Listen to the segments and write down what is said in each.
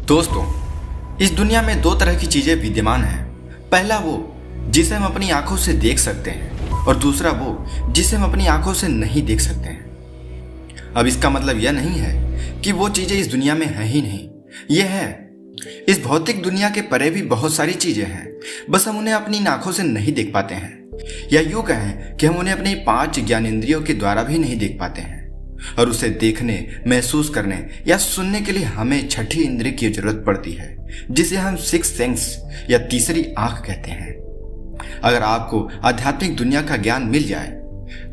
दोस्तों, इस दुनिया में दो तरह की चीजें विद्यमान हैं। पहला वो जिसे हम अपनी आंखों से देख सकते हैं और दूसरा वो जिसे हम अपनी आंखों से नहीं देख सकते हैं। अब इसका मतलब यह नहीं है कि वो चीजें इस दुनिया में हैं ही नहीं। यह है, इस भौतिक दुनिया के परे भी बहुत सारी चीजें हैं, बस हम उन्हें अपनी आंखों से नहीं देख पाते हैं। या यूं कहें कि हम उन्हें अपनी 5 ज्ञानेंद्रियों के द्वारा भी नहीं देख पाते हैं। और उसे देखने, महसूस करने या सुनने के लिए हमें छठी इंद्रिय की जरूरत पड़ती है, जिसे हम सिक्स सेंस या तीसरी आंख कहते हैं। अगर आपको आध्यात्मिक दुनिया का ज्ञान मिल जाए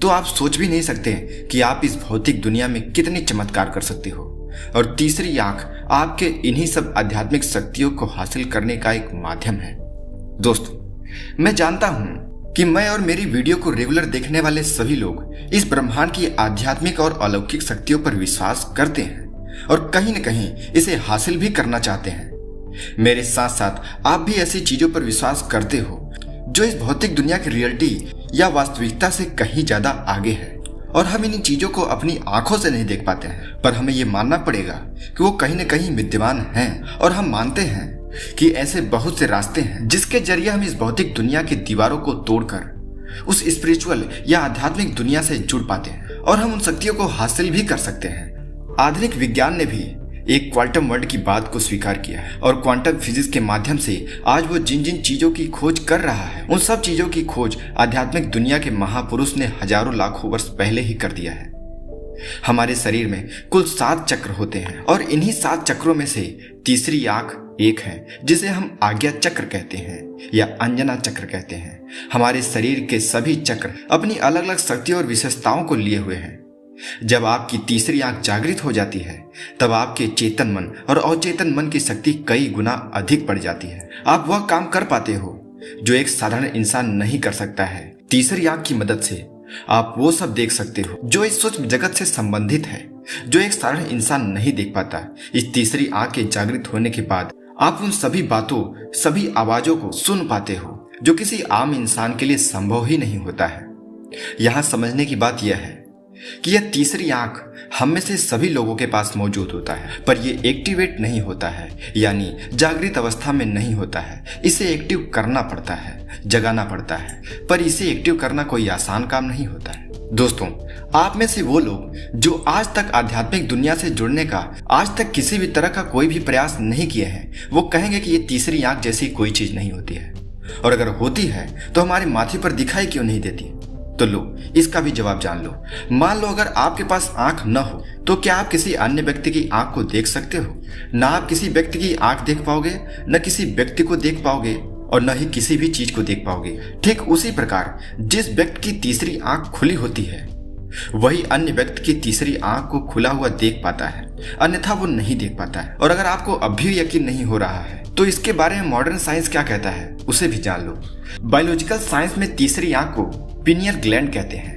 तो आप सोच भी नहीं सकते कि आप इस भौतिक दुनिया में कितने चमत्कार कर सकते हो। और तीसरी आंख आपके इन्हीं सब आध्यात्मिक शक्तियों को हासिल करने का एक माध्यम है। दोस्तों, मैं जानता हूं कि मैं और मेरी वीडियो को रेगुलर देखने वाले सभी लोग इस ब्रह्मांड की आध्यात्मिक और अलौकिक शक्तियों पर विश्वास करते हैं और कहीं न कहीं इसे हासिल भी करना चाहते हैं। मेरे साथ साथ आप भी ऐसी चीजों पर विश्वास करते हो जो इस भौतिक दुनिया की रियलिटी या वास्तविकता से कहीं ज्यादा आगे है। और हम इन चीजों को अपनी आंखों से नहीं देख पाते हैं, पर हमें ये मानना पड़ेगा कि वो कहीं न कहीं विद्यमान हैं। और हम मानते हैं कि ऐसे बहुत से रास्ते हैं जिसके जरिए हम इस भौतिक दुनिया की दीवारों को तोड़कर उस स्पिरिचुअल या आध्यात्मिक दुनिया से जुड़ पाते हैं और हम उन शक्तियों को हासिल भी कर सकते हैं। आधुनिक विज्ञान ने भी एक क्वांटम वर्ल्ड की बात को स्वीकार किया है और क्वांटम फिजिक्स के माध्यम से आज वो जिन जिन चीजों की खोज कर रहा है, उन सब चीजों की खोज आध्यात्मिक दुनिया के महापुरुष ने हजारों लाखों वर्ष पहले ही कर दिया है। हमारे शरीर में कुल 7 चक्र होते हैं और इन्हीं 7 चक्रों में से तीसरी आंख एक है, जिसे हम आज्ञा चक्र कहते हैं या अंजना चक्र कहते हैं। हमारे शरीर के सभी चक्र अपनी अलग अलग शक्तियों और विशेषताओं को लिए हुए हैं। जब आपकी तीसरी आंख जागृत हो जाती है तब आपके चेतन मन और अचेतन मन की शक्ति कई गुना अधिक बढ़ जाती है। आप वह काम कर पाते हो जो एक साधारण इंसान नहीं कर सकता है। तीसरी आंख की मदद से आप वो सब देख सकते हो जो इस सूक्ष्म जगत से संबंधित है, जो एक साधारण इंसान नहीं देख पाता। इस तीसरी आंख के जागृत होने के बाद आप उन सभी बातों, सभी आवाजों को सुन पाते हो जो किसी आम इंसान के लिए संभव ही नहीं होता है। यहाँ समझने की बात यह है कि यह तीसरी आंख हम में से सभी लोगों के पास मौजूद होता है, पर यह एक्टिवेट नहीं होता है, यानी जागृत अवस्था में नहीं होता है। इसे एक्टिव करना पड़ता है, जगाना पड़ता है, पर इसे एक्टिव करना कोई आसान काम नहीं होता है। दोस्तों, आप में से वो लोग जो आज तक आध्यात्मिक दुनिया से जुड़ने का आज तक किसी भी तरह का कोई भी प्रयास नहीं किए हैं, वो कहेंगे कि ये तीसरी आंख जैसी कोई चीज नहीं होती है, और अगर होती है तो हमारे माथे पर दिखाई क्यों नहीं देती। तो लो, इसका भी जवाब जान लो। मान लो अगर आपके पास आंख न हो तो क्या आप किसी अन्य व्यक्ति की आंख को देख सकते हो? ना आप किसी व्यक्ति की आंख देख पाओगे, न किसी व्यक्ति को देख पाओगे और न ही किसी भी चीज को देख पाओगे। ठीक उसी प्रकार जिस व्यक्ति की तीसरी आंख खुली होती है वही अन्य व्यक्ति की तीसरी आंख को खुला हुआ देख पाता है, अन्यथा वो नहीं देख पाता है। और अगर आपको अब भी यकीन नहीं हो रहा है तो इसके बारे में मॉडर्न साइंस क्या कहता है उसे भी जान लो। बायोलॉजिकल साइंस में तीसरी आंख को पिनियल ग्लैंड कहते हैं।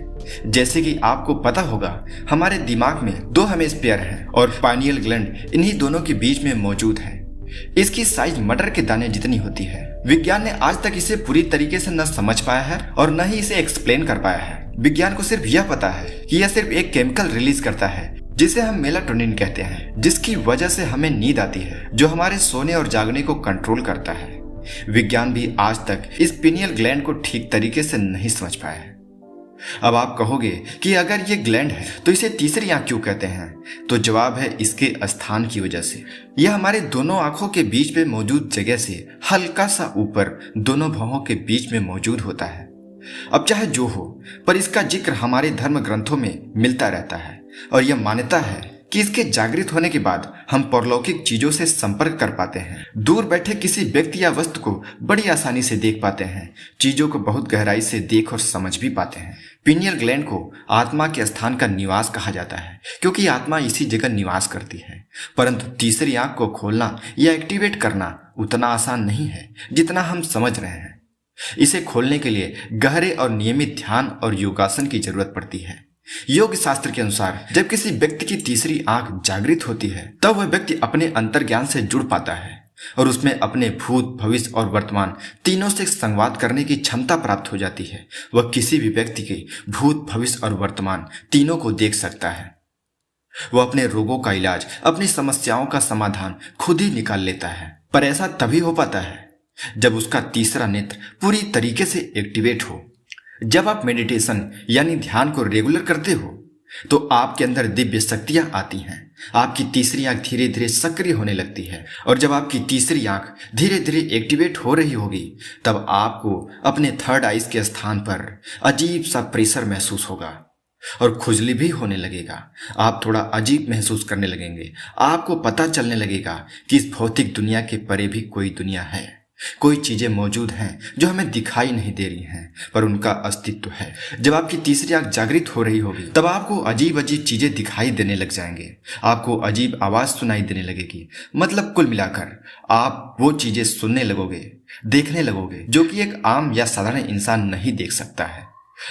जैसे कि आपको पता होगा, हमारे दिमाग में 2 हेमिस्फीयर हैं और पाइनियल ग्लैंड इन्हीं दोनों के बीच में मौजूद है। इसकी साइज मटर के दाने जितनी होती है। विज्ञान ने आज तक इसे पूरी तरीके से न समझ पाया है और न ही इसे एक्सप्लेन कर पाया है। विज्ञान को सिर्फ यह पता है कि यह सिर्फ एक केमिकल रिलीज करता है जिसे हम मेलाटोनिन कहते हैं, जिसकी वजह से हमें नींद आती है, जो हमारे सोने और जागने को कंट्रोल करता है। विज्ञान भी आज तक इस पिनियल ग्लैंड को ठीक तरीके से नहीं समझ पाया है। अब आप कहोगे कि अगर ये ग्लैंड है तो इसे तीसरी आंख क्यों कहते हैं? तो जवाब है इसके स्थान की वजह से। यह हमारे दोनों आंखों के बीच में मौजूद जगह से हल्का सा ऊपर दोनों भौहों के बीच में मौजूद होता है। अब चाहे जो हो, पर इसका जिक्र हमारे धर्म ग्रंथों में मिलता रहता है और यह मान्यता है कि इसके जागृत होने के बाद हम परलौकिक चीजों से संपर्क कर पाते हैं। दूर बैठे किसी व्यक्ति या वस्तु को बड़ी आसानी से देख पाते हैं, चीजों को बहुत गहराई से देख और समझ भी पाते हैं। पिनियल ग्लैंड को आत्मा के स्थान का निवास कहा जाता है क्योंकि आत्मा इसी जगह निवास करती है। परंतु तीसरी आंख को खोलना या एक्टिवेट करना उतना आसान नहीं है जितना हम समझ रहे हैं। इसे खोलने के लिए गहरे और नियमित ध्यान और योगासन की जरूरत पड़ती है। योग शास्त्र के अनुसार जब किसी व्यक्ति की तीसरी आंख जागृत होती है तब वह व्यक्ति अपने अंतर्ज्ञान से जुड़ पाता है और उसमें अपने भूत, भविष्य और वर्तमान तीनों से संवाद करने की क्षमता प्राप्त हो जाती है। वह किसी भी व्यक्ति के भूत, भविष्य और वर्तमान तीनों को देख सकता है। वो अपने रोगों का इलाज, अपनी समस्याओं का समाधान खुद ही निकाल लेता है। पर ऐसा तभी हो पाता है जब उसका तीसरा नेत्र पूरी तरीके से एक्टिवेट हो। जब आप मेडिटेशन यानी ध्यान को रेगुलर करते हो तो आपके अंदर दिव्य शक्तियां आती हैं। आपकी तीसरी आंख धीरे धीरे सक्रिय होने लगती है, और जब आपकी तीसरी आंख धीरे धीरे एक्टिवेट हो रही होगी तब आपको अपने थर्ड आइज के स्थान पर अजीब सा प्रेशर महसूस होगा और खुजली भी होने लगेगा। आप थोड़ा अजीब महसूस करने लगेंगे। आपको पता चलने लगेगा कि इस भौतिक दुनिया के परे भी कोई दुनिया है, कोई चीजें मौजूद हैं जो हमें दिखाई नहीं दे रही हैं पर उनका अस्तित्व है। जब आपकी तीसरी आंख जागृत हो रही होगी तब आपको अजीब अजीब चीजें दिखाई देने लग जाएंगे। आपको अजीब आवाज सुनाई देने लगेगी। मतलब कुल मिलाकर आप वो चीजें सुनने लगोगे, देखने लगोगे जो कि एक आम या साधारण इंसान नहीं देख सकता है,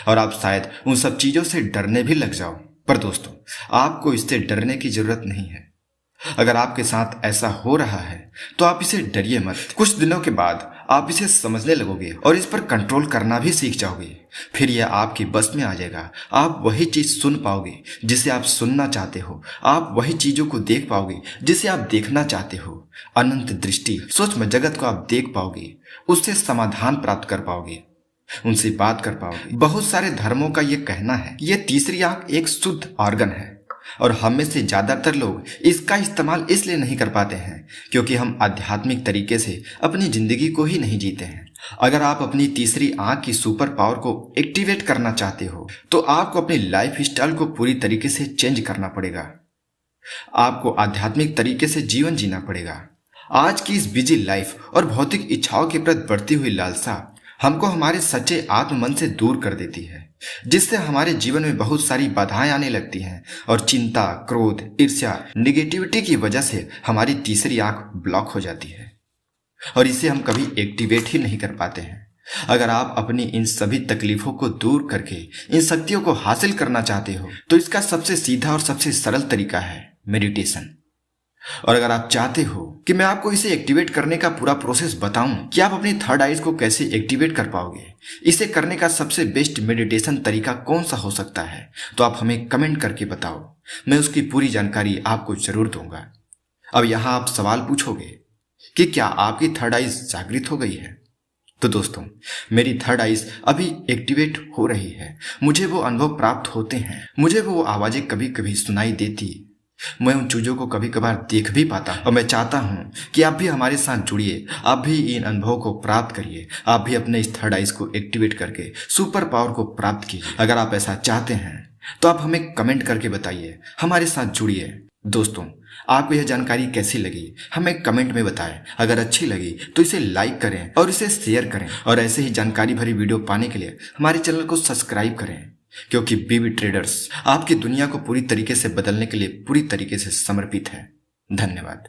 और आप शायद उन सब चीजों से डरने भी लग जाओ। पर दोस्तों, आपको इससे डरने की जरूरत नहीं है। अगर आपके साथ ऐसा हो रहा है तो आप इसे डरिए मत। कुछ दिनों के बाद आप इसे समझने लगोगे और इस पर कंट्रोल करना भी सीख जाओगे। फिर यह आपकी बस में आ जाएगा। आप वही चीज सुन पाओगे जिसे आप सुनना चाहते हो। आप वही चीजों को देख पाओगे जिसे आप देखना चाहते हो। अनंत दृष्टि, सूक्ष्म जगत को आप देख पाओगे, उससे समाधान प्राप्त कर पाओगे, उनसे बात कर पाओगे। बहुत सारे धर्मों का यह कहना है कि यह तीसरी आंख एक शुद्ध ऑर्गन है, और हम में से ज्यादातर लोग इसका इस्तेमाल इसलिए नहीं कर पाते हैं क्योंकि हम आध्यात्मिक तरीके से अपनी जिंदगी को ही नहीं जीते हैं। अगर आप अपनी तीसरी आंख की सुपर पावर को एक्टिवेट करना चाहते हो तो आपको अपनी लाइफ स्टाइल को पूरी तरीके से चेंज करना पड़ेगा। आपको आध्यात्मिक तरीके से जीवन जीना पड़ेगा। आज की इस बिजी लाइफ और भौतिक इच्छाओं के प्रति बढ़ती हुई लालसा हमको हमारे सच्चे आत्म मन से दूर कर देती है, जिससे हमारे जीवन में बहुत सारी बाधाएं आने लगती हैं, और चिंता, क्रोध, ईर्ष्या, निगेटिविटी की वजह से हमारी तीसरी आंख ब्लॉक हो जाती है और इसे हम कभी एक्टिवेट ही नहीं कर पाते हैं। अगर आप अपनी इन सभी तकलीफों को दूर करके इन शक्तियों को हासिल करना चाहते हो तो इसका सबसे सीधा और सबसे सरल तरीका है मेडिटेशन। और अगर आप चाहते हो कि मैं आपको इसे एक्टिवेट करने का पूरा प्रोसेस बताऊं कि आप अपनी थर्ड आइज को कैसे एक्टिवेट कर पाओगे, इसे करने का सबसे बेस्ट मेडिटेशन तरीका कौन सा हो सकता है, तो आप हमें कमेंट करके बताओ। मैं उसकी पूरी जानकारी आपको जरूर दूंगा। अब यहाँ आप सवाल पूछोगे कि क्या आपकी थर्ड आइज जागृत हो गई है? तो दोस्तों, मेरी थर्ड आइज अभी एक्टिवेट हो रही है। मुझे वो अनुभव प्राप्त होते हैं, मुझे वो आवाजें कभी कभी सुनाई देती, मैं उन चीजों को कभी कभार देख भी पाता हूं। और मैं चाहता हूं कि आप भी हमारे साथ जुड़िए, आप भी इन अनुभवों को प्राप्त करिए, आप भी अपने इस थर्ड आइज को एक्टिवेट करके सुपर पावर को प्राप्त कीजिए। अगर आप ऐसा चाहते हैं तो आप हमें कमेंट करके बताइए, हमारे साथ जुड़िए। दोस्तों, आपको यह जानकारी कैसी लगी हमें कमेंट में बताएं। अगर अच्छी लगी तो इसे लाइक करें और इसे शेयर करें, और ऐसे ही जानकारी भरी वीडियो पाने के लिए हमारे चैनल को सब्सक्राइब करें, क्योंकि बीबी ट्रेडर्स आपकी दुनिया को पूरी तरीके से बदलने के लिए पूरी तरीके से समर्पित है। धन्यवाद।